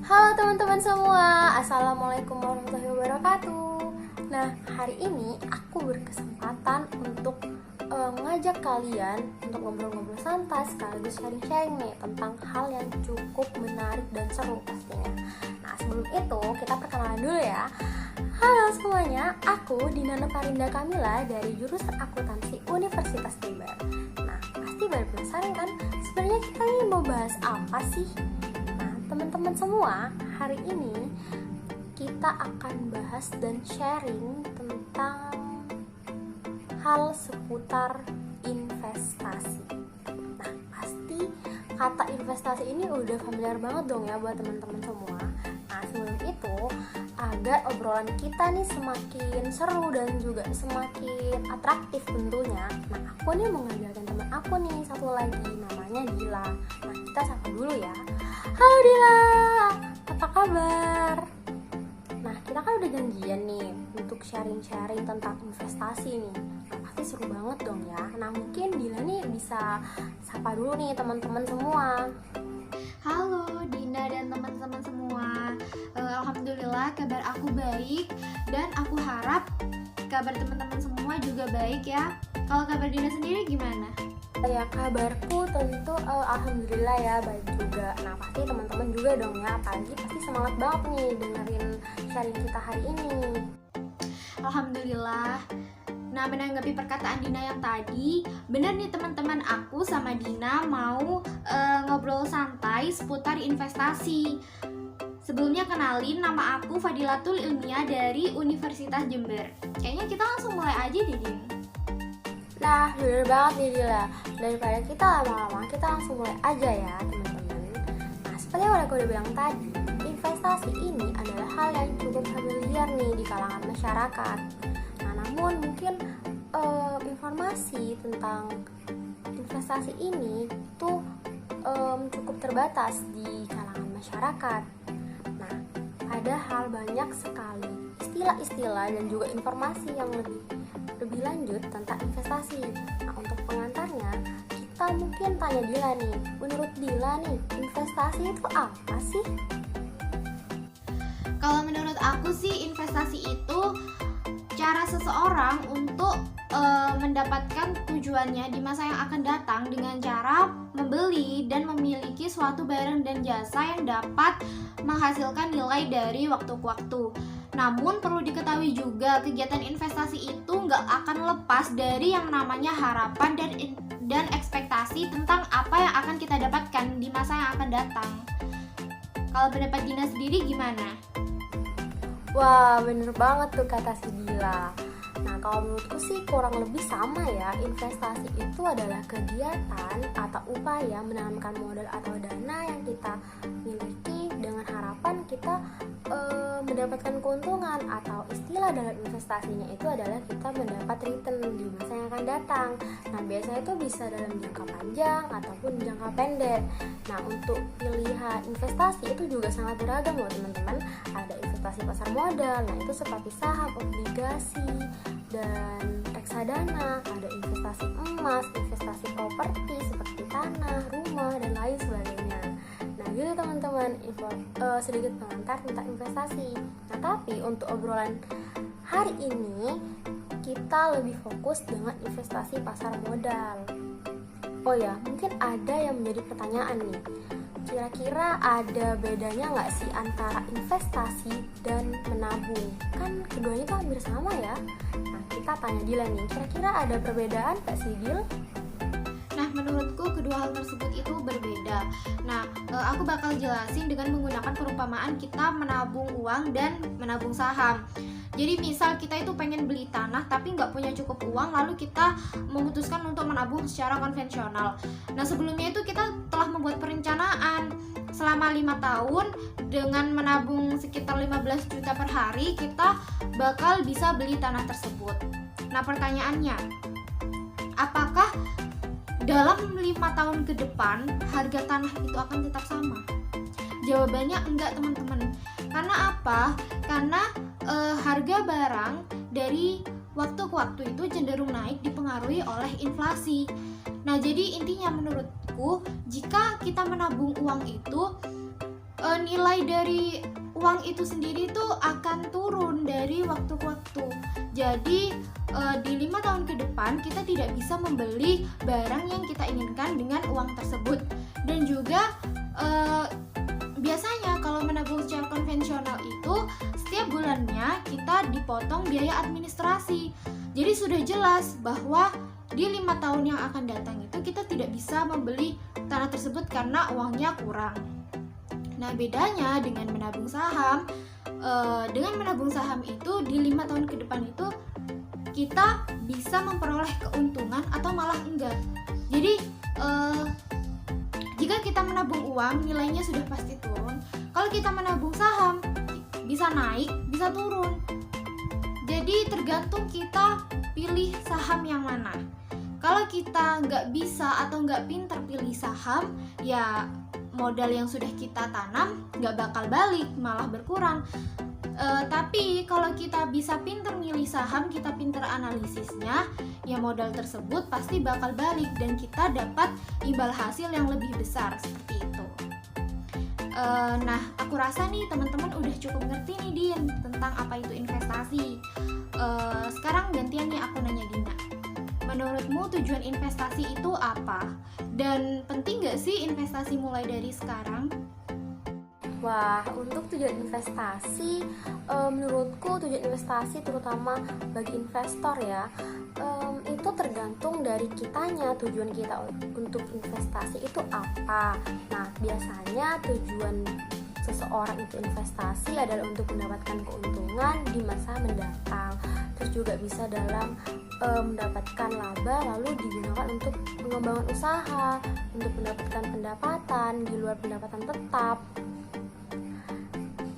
Halo teman-teman semua, Assalamualaikum warahmatullahi wabarakatuh. Nah, hari ini aku berkesempatan untuk ngajak kalian untuk ngobrol-ngobrol santai sekaligus sharing-sharing nih tentang hal yang cukup menarik dan seru pastinya. Nah, sebelum itu kita perkenalan dulu ya. Halo semuanya, aku Dina Farinda Kamila dari jurusan Akuntansi Universitas Jember. Nah, pasti baru penasaran kan? Sebenarnya kita ini mau bahas apa sih? Teman-teman semua, hari ini kita akan bahas dan sharing tentang hal seputar investasi. Nah, pasti kata investasi ini udah familiar banget dong ya buat teman-teman semua. Nah, sebelum itu, agar obrolan kita nih semakin seru dan juga semakin atraktif tentunya. Nah, aku nih mau ngajakin teman aku nih satu lagi, namanya Dila. Nah, kita sapa dulu ya. Halo Dila, apa kabar? Nah, kita kan udah janjian nih untuk sharing-sharing tentang investasi nih. Nah, pasti seru banget dong ya. Nah, mungkin Dila nih bisa sapa dulu nih teman-teman semua. Halo Dina dan teman-teman semua. Alhamdulillah kabar aku baik dan aku harap kabar teman-teman semua juga baik ya. Kalau kabar Dina sendiri gimana? Ya, kabarku tentu alhamdulillah ya baik juga. Nah, pasti teman-teman juga dong ya, apalagi pasti semangat banget nih dengerin sharing kita hari ini. Alhamdulillah. Nah, menanggapi perkataan Dina yang tadi, benar nih teman-teman, aku sama Dina mau ngobrol santai seputar investasi. Sebelumnya kenalin, nama aku Fadilatul Ilmiah dari Universitas Jember. Kayaknya kita langsung mulai aja deh, Din. Nah, bener banget nih Dila. Daripada kita lama-lama, kita langsung mulai aja ya teman-teman. Nah, seperti yang aku udah bilang tadi, investasi ini adalah hal yang cukup familiar nih di kalangan masyarakat. Nah, namun mungkin informasi tentang investasi ini tuh cukup terbatas di kalangan masyarakat. Nah, padahal banyak sekali istilah-istilah dan juga informasi yang lebih lanjut tentang investasi. Nah, untuk pengantarnya, kita mungkin tanya Dila nih. Menurut Dila nih, investasi itu apa sih? Kalau menurut aku sih, investasi itu cara seseorang untuk mendapatkan tujuannya di masa yang akan datang dengan cara membeli dan memiliki suatu barang dan jasa yang dapat menghasilkan nilai dari waktu ke waktu. Namun perlu diketahui juga, kegiatan investasi itu nggak akan lepas dari yang namanya harapan dan ekspektasi tentang apa yang akan kita dapatkan di masa yang akan datang. Kalau pendapat Dina sendiri gimana? Wah, bener banget tuh kata si Dila. Nah, kalau menurutku sih kurang lebih sama ya. Investasi itu adalah kegiatan atau upaya menanamkan modal atau dana yang kita miliki dengan harapan kita mendapatkan keuntungan, atau istilah dalam investasinya itu adalah kita mendapat return di masa yang akan datang. Nah, biasanya itu bisa dalam jangka panjang ataupun jangka pendek. Nah, untuk pilihan investasi itu juga sangat beragam loh teman-teman. Ada investasi pasar modal, nah itu seperti saham, obligasi, dan reksadana. Ada investasi emas, investasi properti seperti tanah, rumah, dan lain sebagainya. Nah, gitu teman-teman, sedikit pengantar tentang investasi. Nah, tapi untuk obrolan hari ini kita lebih fokus dengan investasi pasar modal. Oh ya, mungkin ada yang menjadi pertanyaan nih. Kira-kira ada bedanya nggak sih antara investasi dan menabung? Kan keduanya tuh hampir sama ya. Nah, kita tanya Dila nih, kira-kira ada perbedaan nggak sih Dil? Nah, menurutku kedua hal tersebut itu berbeda. Nah, aku bakal jelasin dengan menggunakan perumpamaan kita menabung uang dan menabung saham. Jadi misal kita itu pengen beli tanah tapi nggak punya cukup uang, lalu kita memutuskan untuk menabung secara konvensional. Nah, sebelumnya itu kita telah membuat perencanaan selama 5 tahun dengan menabung sekitar 15 juta per hari, kita bakal bisa beli tanah tersebut. Nah, pertanyaannya, apakah dalam 5 tahun ke depan harga tanah itu akan tetap sama? Jawabannya enggak teman-teman. Karena apa? Karena harga barang dari waktu ke waktu itu cenderung naik dipengaruhi oleh inflasi. Nah, jadi intinya menurutku, jika kita menabung uang itu nilai dari uang itu sendiri tuh akan turun dari waktu ke waktu. Jadi di 5 tahun ke depan kita tidak bisa membeli barang yang kita inginkan dengan uang tersebut. Dan juga biasanya kalau menabung secara konvensional itu setiap bulannya kita dipotong biaya administrasi. Jadi sudah jelas bahwa di 5 tahun yang akan datang itu kita tidak bisa membeli tanah tersebut karena uangnya kurang. Nah, bedanya dengan menabung saham, itu di 5 tahun ke depan itu kita bisa memperoleh keuntungan atau malah enggak. Jadi jika kita menabung uang nilainya sudah pasti turun. Kalau kita menabung saham bisa naik, bisa turun. Jadi tergantung kita pilih saham yang mana. Kalau kita nggak bisa atau nggak pintar pilih saham, ya modal yang sudah kita tanam nggak bakal balik, malah berkurang. Tapi kalau kita bisa pintar milih saham, kita pintar analisisnya, ya modal tersebut pasti bakal balik dan kita dapat imbal hasil yang lebih besar seperti itu. Nah, aku rasa nih teman-teman udah cukup ngerti nih Din tentang apa itu investasi. Sekarang gantian nih aku nanya Dina. Menurutmu tujuan investasi itu apa? Dan penting gak sih investasi mulai dari sekarang? Wah, untuk tujuan investasi, menurutku tujuan investasi terutama bagi investor ya, itu tergantung dari kitanya, tujuan kita untuk investasi itu apa. Nah, biasanya tujuan seseorang itu investasi adalah untuk mendapatkan keuntungan di masa mendatang. Terus juga bisa dalam mendapatkan laba lalu digunakan untuk pengembangan usaha, untuk mendapatkan pendapatan di luar pendapatan tetap.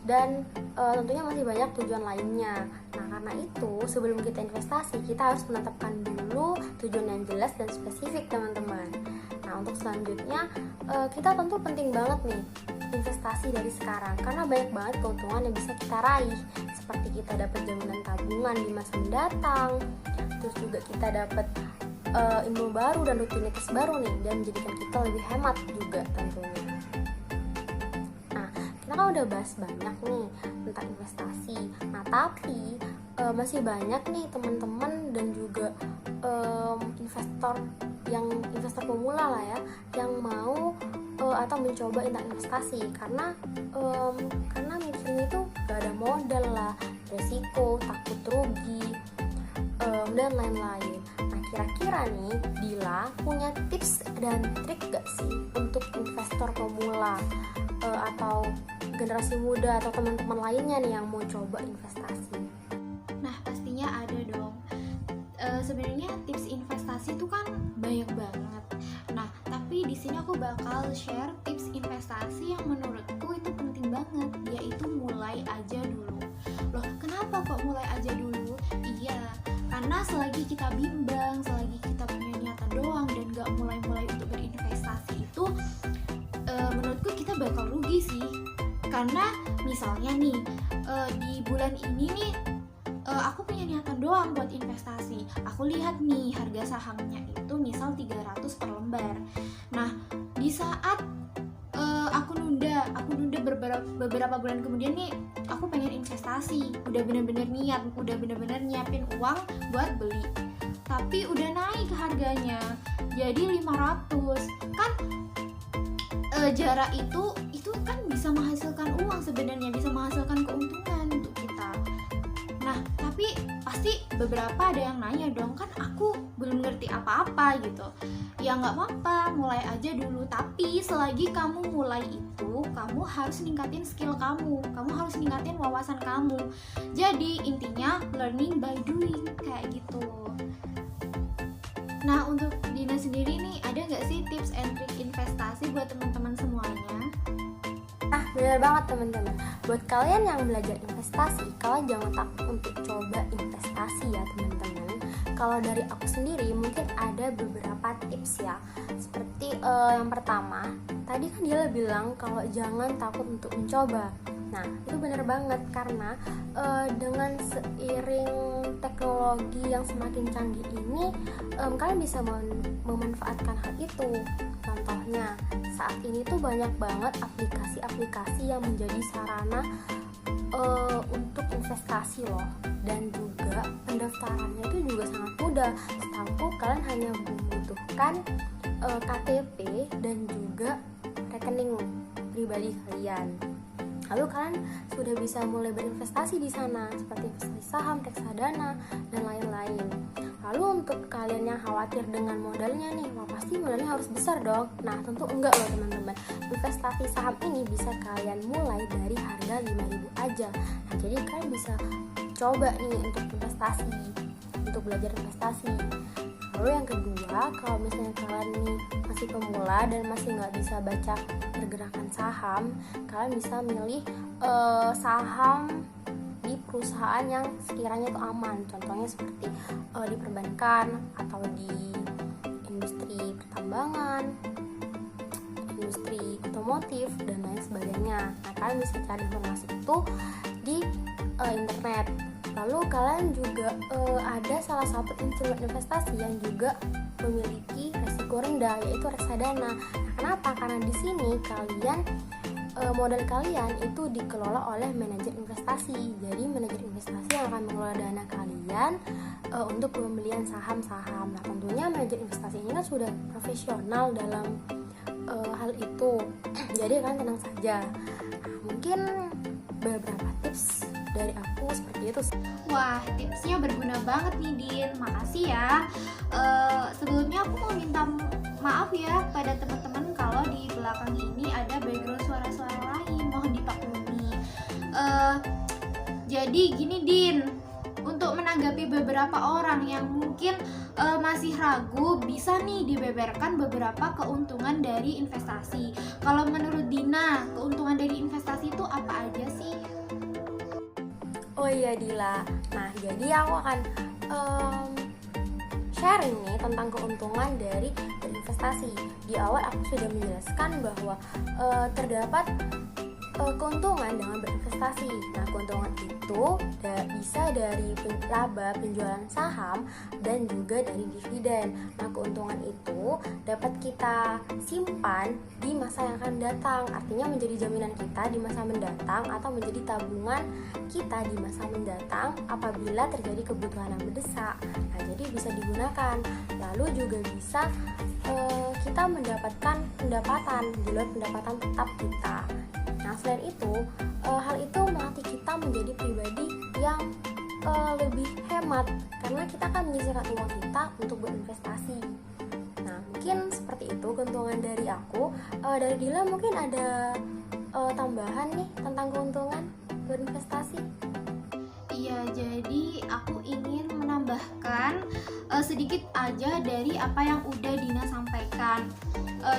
Dan tentunya masih banyak tujuan lainnya. Nah, karena itu sebelum kita investasi kita harus menetapkan dulu tujuan yang jelas dan spesifik, teman-teman. Nah, untuk selanjutnya kita tentu penting banget nih investasi dari sekarang karena banyak banget keuntungan yang bisa kita raih, seperti kita dapat jaminan tabungan di masa mendatang, terus juga kita dapat ilmu baru dan rutinitas baru nih, dan menjadikan kita lebih hemat juga tentunya. Kita kan udah bahas banyak nih tentang investasi. Nah, tapi masih banyak nih teman-teman dan juga investor pemula lah ya, yang mau atau mencoba tentang investasi karena mikirnya itu gak ada modal lah, resiko, takut rugi, dan lain-lain. Nah, kira-kira nih Dila punya tips dan trik gak sih untuk investor pemula atau generasi muda atau teman-teman lainnya nih yang mau coba investasi? Nah, pastinya ada dong. Sebenarnya tips investasi itu kan banyak banget. Nah, tapi di sini aku bakal share tips investasi yang menurutku itu penting banget, yaitu mulai aja dulu. Loh, kenapa kok mulai aja dulu? Iya, karena selagi kita bimbang, selagi kita punya niatan doang dan gak mulai-mulai untuk berinvestasi itu, menurutku kita bakal rugi sih. Karena misalnya nih di bulan ini nih aku punya niatan doang buat investasi. Aku lihat nih harga sahamnya itu misal 300 per lembar. Nah, di saat aku nunda beberapa bulan kemudian nih aku pengen investasi, udah bener-bener niat, udah bener-bener nyiapin uang buat beli, tapi udah naik harganya jadi 500. Kan jarak itu kan bisa menghasilkan uang sebenarnya, bisa menghasilkan keuntungan untuk kita. Nah, tapi pasti beberapa ada yang nanya dong, kan aku belum ngerti apa-apa gitu. Ya nggak apa-apa, mulai aja dulu. Tapi selagi kamu mulai itu, kamu harus ningkatin skill kamu harus ningkatin wawasan kamu. Jadi intinya learning by doing kayak gitu. Nah, untuk Dina sendiri nih, ada nggak sih tips and trick investasi buat teman-teman semuanya? Nah, benar banget teman-teman. Buat kalian yang belajar investasi, kalian jangan takut untuk coba investasi ya teman-teman. Kalau dari aku sendiri mungkin ada beberapa tips ya. Seperti yang pertama, tadi kan dia bilang kalau jangan takut untuk mencoba. Nah, itu benar banget karena dengan seiring teknologi yang semakin canggih ini, kalian bisa memanfaatkan hal itu. Contohnya, saat ini tuh banyak banget aplikasi-aplikasi yang menjadi sarana untuk investasi loh, dan juga pendaftarannya itu juga sangat mudah. Setahu kalian hanya membutuhkan KTP dan juga rekening pribadi kalian. Lalu kalian sudah bisa mulai berinvestasi di sana, seperti investasi saham, reksadana, dan lain-lain. Lalu untuk kalian yang khawatir dengan modalnya nih, wah pasti modalnya harus besar dong. Nah, tentu enggak loh teman-teman. Investasi saham ini bisa kalian mulai dari harga 5.000 aja. Nah, jadi kalian bisa coba nih untuk investasi, untuk belajar investasi. Lalu yang kedua, kalau misalnya kalian nih masih pemula dan masih nggak bisa baca pergerakan saham, kalian bisa milih saham di perusahaan yang sekiranya itu aman. Contohnya seperti di perbankan atau di industri pertambangan, industri otomotif, dan lain sebagainya. Nah, kalian bisa cari informasi itu di internet. Lalu kalian juga ada salah satu instrumen investasi yang juga memiliki resiko rendah, yaitu reksadana. Nah, kenapa? Karena di sini kalian modal kalian itu dikelola oleh manajer investasi. Jadi manajer investasi yang akan mengelola dana kalian untuk pembelian saham-saham. Nah, tentunya manajer investasi ini kan sudah profesional dalam hal itu. Jadi kalian tenang saja. Nah, mungkin beberapa tips dari aku seperti itu. Wah, tipsnya berguna banget nih Din, makasih ya. Sebelumnya aku mau minta maaf ya pada teman-teman kalau di belakang ini ada background suara-suara lain, mohon dimaklumi. Jadi gini Din, untuk menanggapi beberapa orang yang mungkin masih ragu, bisa nih dibeberkan beberapa keuntungan dari investasi. Kalau menurut Dina, keuntungan dari investasi itu apa aja sih? Oh iya Dila, nah jadi aku akan sharing nih tentang keuntungan dari berinvestasi. Di awal aku sudah menjelaskan bahwa terdapat keuntungan dengan berinvestasi. Nah, keuntungan itu bisa dari laba penjualan saham dan juga dari dividen. Nah, keuntungan itu dapat kita simpan di masa yang akan datang. Artinya menjadi jaminan kita di masa mendatang atau menjadi tabungan kita di masa mendatang apabila terjadi kebutuhan yang mendesak. Nah, jadi bisa digunakan. Lalu juga bisa kita mendapatkan pendapatan di luar pendapatan tetap kita. Nah, selain itu, hal itu melatih kita menjadi pribadi yang lebih hemat karena kita akan menyisihkan uang kita untuk berinvestasi. Nah, mungkin seperti itu keuntungan dari aku. Dari Dila mungkin ada tambahan nih tentang keuntungan berinvestasi. Iya, jadi aku ingin menambahkan sedikit aja dari apa yang udah Dina sampaikan.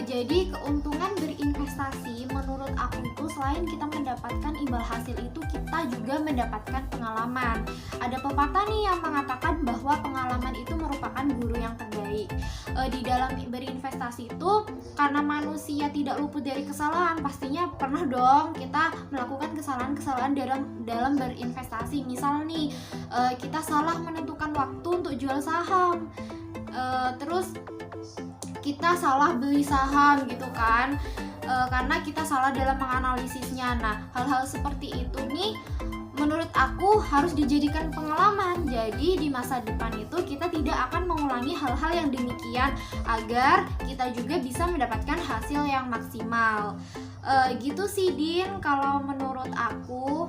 Jadi keuntungan berinvestasi menurut aku itu selain kita mendapatkan imbal hasil itu, kita juga mendapatkan pengalaman. Ada pepatah nih yang mengatakan bahwa pengalaman itu merupakan guru yang terbaik. Di dalam berinvestasi itu, karena manusia tidak luput dari kesalahan, pastinya pernah dong kita melakukan kesalahan-kesalahan dalam berinvestasi. Misal nih, kita salah menentukan waktu untuk jual saham, terus kita salah beli saham gitu kan, karena kita salah dalam menganalisisnya. Nah, hal-hal seperti itu nih menurut aku harus dijadikan pengalaman. Jadi di masa depan itu kita tidak akan mengulangi hal-hal yang demikian, agar kita juga bisa mendapatkan hasil yang maksimal. Gitu sih Din kalau menurut aku.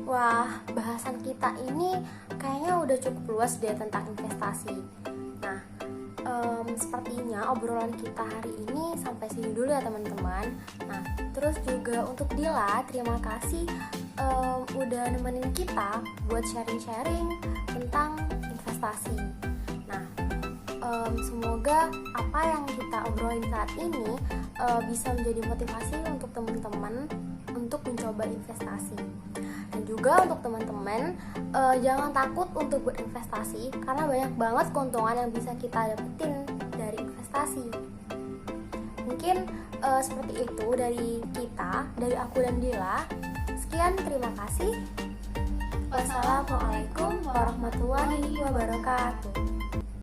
Wah, bahasan kita ini kayaknya udah cukup luas deh tentang investasi. Nah, sepertinya obrolan kita hari ini sampai sini dulu ya teman-teman. Nah, terus juga untuk Dila, terima kasih udah nemenin kita buat sharing-sharing tentang investasi. Nah, semoga apa yang kita obrolin saat ini bisa menjadi motivasi untuk teman-teman untuk mencoba investasi. Dan juga untuk teman-teman, jangan takut untuk berinvestasi karena banyak banget keuntungan yang bisa kita dapetin dari investasi. Mungkin Mungkin seperti itu dari kita, dari aku dan Dila. Sekian, terima kasih. Wassalamualaikum warahmatullahi wabarakatuh.